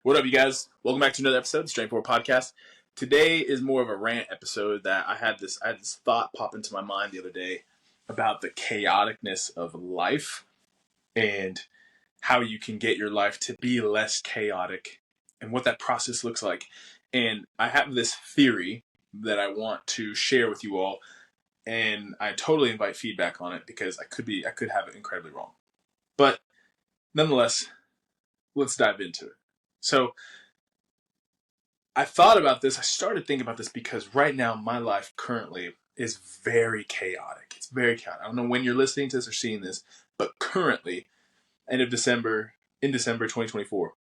What up, you guys? Welcome back to another episode of the Straightforward Podcast. Today is more of a rant episode that I had this thought pop into my mind the other day about the chaoticness of life and how you can get your life to be less chaotic and what that process looks like. And I have this theory that I want to share with you all, and I totally invite feedback on it because I could have it incredibly wrong. But nonetheless, let's dive into it. So I thought about this. I started thinking about this because right now my life currently is very chaotic. It's very chaotic. I don't know when you're listening to this or seeing this, but currently, in December 2024,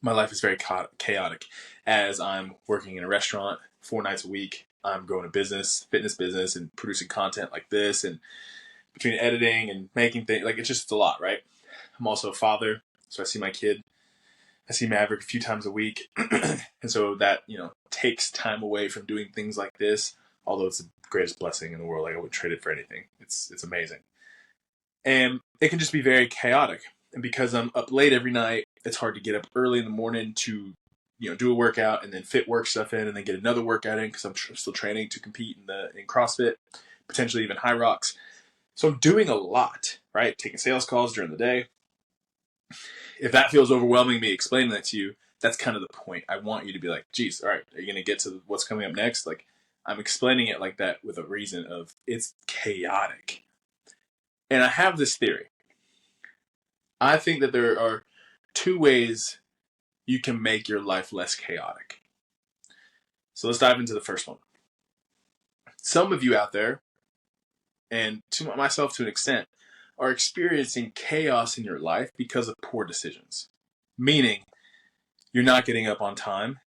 my life is very chaotic as I'm working in a restaurant 4 nights a week. I'm growing a business, fitness business, and producing content like this, and between editing and making things, like it's a lot, right? I'm also a father, so I see my kid. I see Maverick a few times a week. And so that, takes time away from doing things like this, although it's the greatest blessing in the world. Like I wouldn't trade it for anything. It's amazing. And it can just be very chaotic. And because I'm up late every night, it's hard to get up early in the morning to, do a workout and then fit work stuff in and then get another workout in because I'm still training to compete in CrossFit, potentially even High Rocks. So I'm doing a lot, right? Taking sales calls during the day. If that feels overwhelming, me explaining that to you, that's kind of the point. I want you to be like, geez, all right, are you going to get to what's coming up next? Like, I'm explaining it like that with a reason of it's chaotic. And I have this theory. I think that there are 2 ways you can make your life less chaotic. So let's dive into the first one. Some of you out there, and to myself to an extent, are experiencing chaos in your life because of poor decisions. Meaning, you're not getting up on time.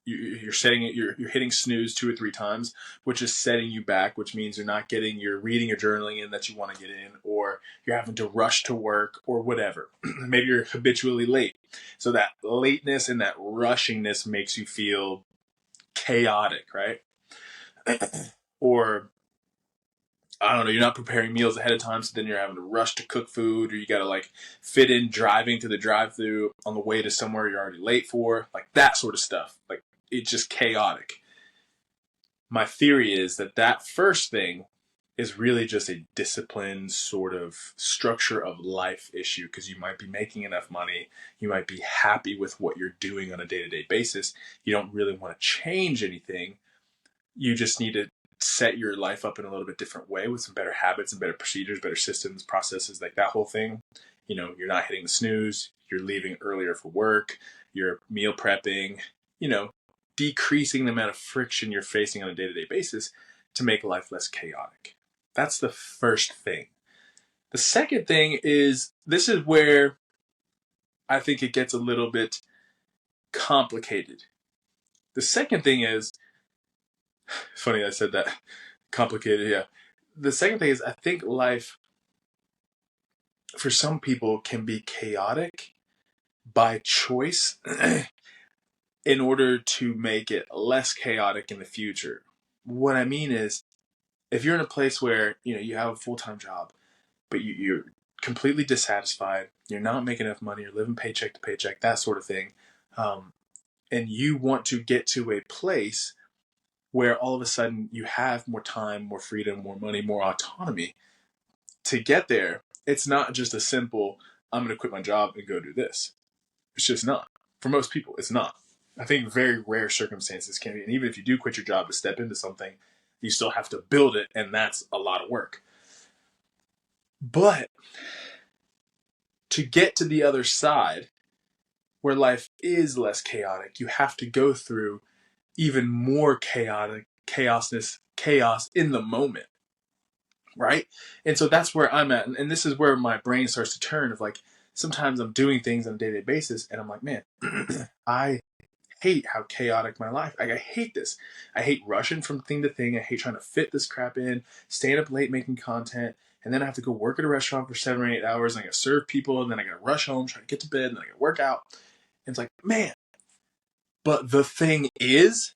You're setting it. You're hitting snooze 2 or 3 times, which is setting you back. Which means you're not getting your reading or journaling in that you want to get in, or you're having to rush to work or whatever. Maybe you're habitually late, so that lateness and that rushingness makes you feel chaotic, right? Or I don't know, you're not preparing meals ahead of time, so then you're having to rush to cook food, or you got to fit in driving to the drive-thru on the way to somewhere you're already late for, that sort of stuff. It's just chaotic. My theory is that first thing is really just a discipline sort of structure of life issue, because you might be making enough money, you might be happy with what you're doing on a day-to-day basis, you don't really want to change anything, you just need to set your life up in a little bit different way with some better habits and better procedures, better systems, processes, like that whole thing. You're not hitting the snooze, you're leaving earlier for work, you're meal prepping, decreasing the amount of friction you're facing on a day-to-day basis to make life less chaotic. That's the first thing. The second thing is, this is where I think it gets a little bit complicated. The second thing is, funny I said that, complicated, yeah. The second thing is, I think life, for some people, can be chaotic by choice in order to make it less chaotic in the future. What I mean is, if you're in a place where, you have a full-time job, but you're completely dissatisfied, you're not making enough money, you're living paycheck to paycheck, that sort of thing, and you want to get to a place where all of a sudden you have more time, more freedom, more money, more autonomy. To get there, it's not just a simple, I'm going to quit my job and go do this. It's just not. For most people, it's not. I think very rare circumstances can be, and even if you do quit your job to step into something, you still have to build it, and that's a lot of work. But to get to the other side, where life is less chaotic, you have to go through even more chaos in the moment, right? And so that's where I'm at, and this is where my brain starts to turn of sometimes I'm doing things on a day-to-day basis, and I'm like, man, I hate how chaotic my life. I hate this. I hate rushing from thing to thing. I hate trying to fit this crap in, staying up late making content, and then I have to go work at a restaurant for 7 or 8 hours, and I gotta serve people, and then I gotta rush home, try to get to bed, and then I gotta work out. And it's like, man. But the thing is,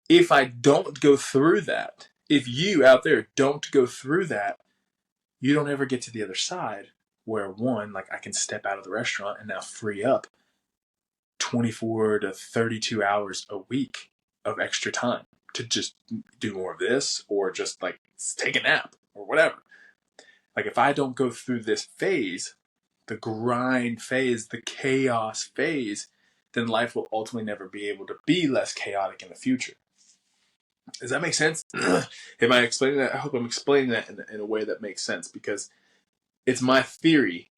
if I don't go through that, if you out there don't go through that, you don't ever get to the other side where, one, I can step out of the restaurant and now free up 24 to 32 hours a week of extra time to just do more of this or just like take a nap or whatever. Like if I don't go through this phase, the grind phase, the chaos phase, then life will ultimately never be able to be less chaotic in the future. Does that make sense? Am I explaining that? I hope I'm explaining that in a way that makes sense, because it's my theory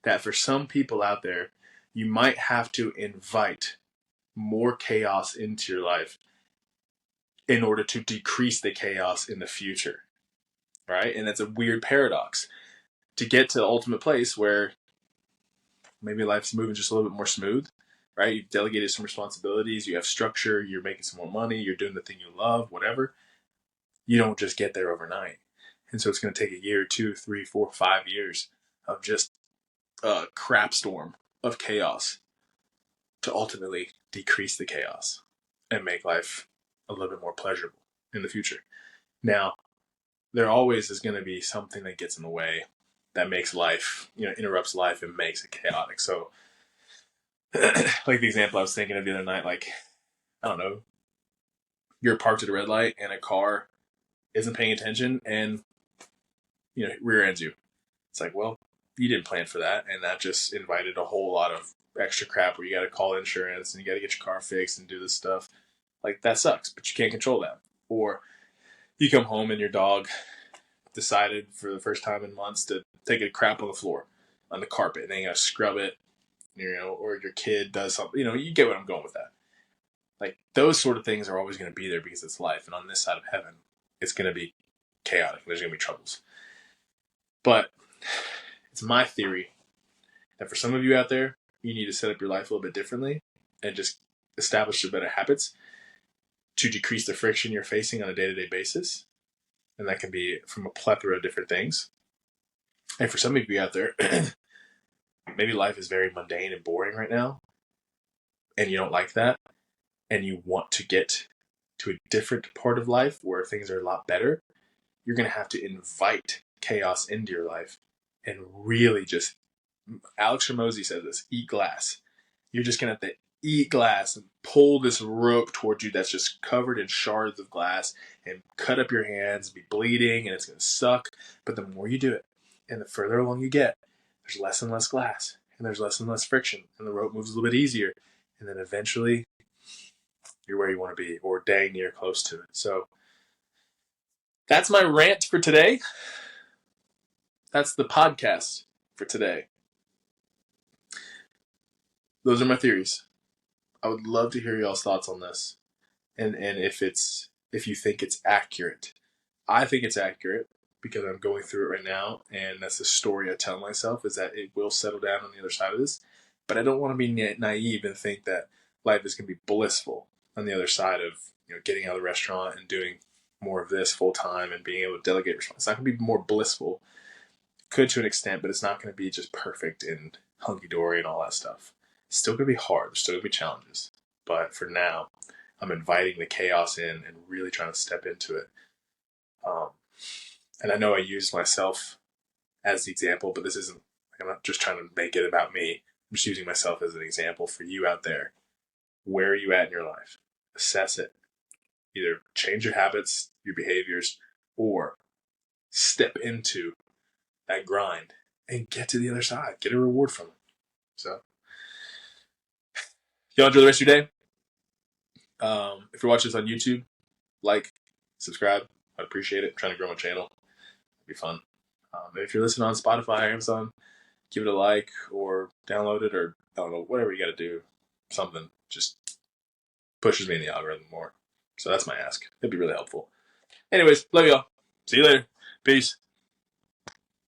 that for some people out there, you might have to invite more chaos into your life in order to decrease the chaos in the future, right? And it's a weird paradox to get to the ultimate place where maybe life's moving just a little bit more smooth, right? You've delegated some responsibilities, you have structure, you're making some more money, you're doing the thing you love, whatever. You don't just get there overnight. And so it's going to take a year, 2, 3, 4, 5 years of just a crap storm of chaos to ultimately decrease the chaos and make life a little bit more pleasurable in the future. Now, there always is going to be something that gets in the way that makes life, interrupts life and makes it chaotic. So, like the example I was thinking of the other night, like, I don't know, you're parked at a red light and a car isn't paying attention and, rear ends you. It's like, well, you didn't plan for that. And that just invited a whole lot of extra crap where you got to call insurance and you got to get your car fixed and do this stuff. Like, that sucks, but you can't control that. Or you come home and your dog decided for the first time in months to take a crap on the floor, on the carpet, and then you got to scrub it, or your kid does something. You get what I'm going with that. Like, those sort of things are always going to be there because it's life. And on this side of heaven, it's going to be chaotic. There's going to be troubles. But it's my theory that for some of you out there, you need to set up your life a little bit differently and just establish some better habits to decrease the friction you're facing on a day-to-day basis. And that can be from a plethora of different things. And for some of you out there, maybe life is very mundane and boring right now, and you don't like that, and you want to get to a different part of life where things are a lot better. You're going to have to invite chaos into your life and really just, Alex Hormozi says this, eat glass. You're just going to have to eat glass and pull this rope towards you that's just covered in shards of glass and cut up your hands, be bleeding, and it's going to suck. But the more you do it and the further along you get, there's less and less glass and there's less and less friction and the rope moves a little bit easier. And then eventually you're where you want to be, or dang near close to it. So that's my rant for today. That's the podcast for today. Those are my theories. I would love to hear y'all's thoughts on this, and if you think it's accurate. I think it's accurate because I'm going through it right now, and that's the story I tell myself, is that it will settle down on the other side of this. But I don't want to be naive and think that life is going to be blissful on the other side of getting out of the restaurant and doing more of this full time and being able to delegate responsibility. It's not going to be more blissful. Could to an extent, but it's not going to be just perfect and hunky dory and all that stuff. It's still going to be hard. There's still going to be challenges. But for now, I'm inviting the chaos in and really trying to step into it. And I know I used myself as the example, but this isn't, I'm not just trying to make it about me. I'm just using myself as an example for you out there. Where are you at in your life? Assess it. Either change your habits, your behaviors, or step into that grind and get to the other side. Get a reward from it. So, y'all enjoy the rest of your day. If you're watching this on YouTube, like, subscribe. I'd appreciate it. I'm trying to grow my channel. It'd be fun. If you're listening on Spotify or Amazon, give it a like or download it, or I don't know, whatever you got to do. Something just pushes me in the algorithm more. So that's my ask. It'd be really helpful. Anyways, love y'all. See you later. Peace.